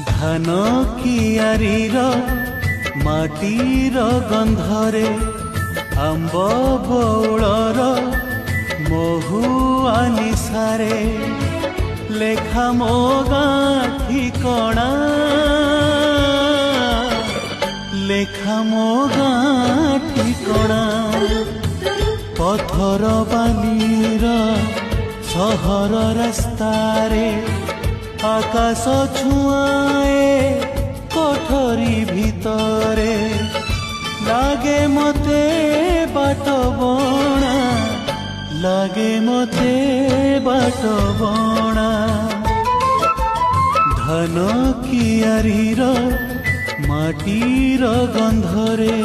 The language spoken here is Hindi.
धान कियारीर माटीर गंधरे आंब बौलर महुआ निशारे लेखा मो गाँ ठिकणा लेखा मो गाँ ठिकणा पथर बालीर सहर रास्तारे आकाश छुआए कोठरी भितरे लागे मते बाट बणा लागे मते बाट बणा धान कियारीर माटीर गंधरे।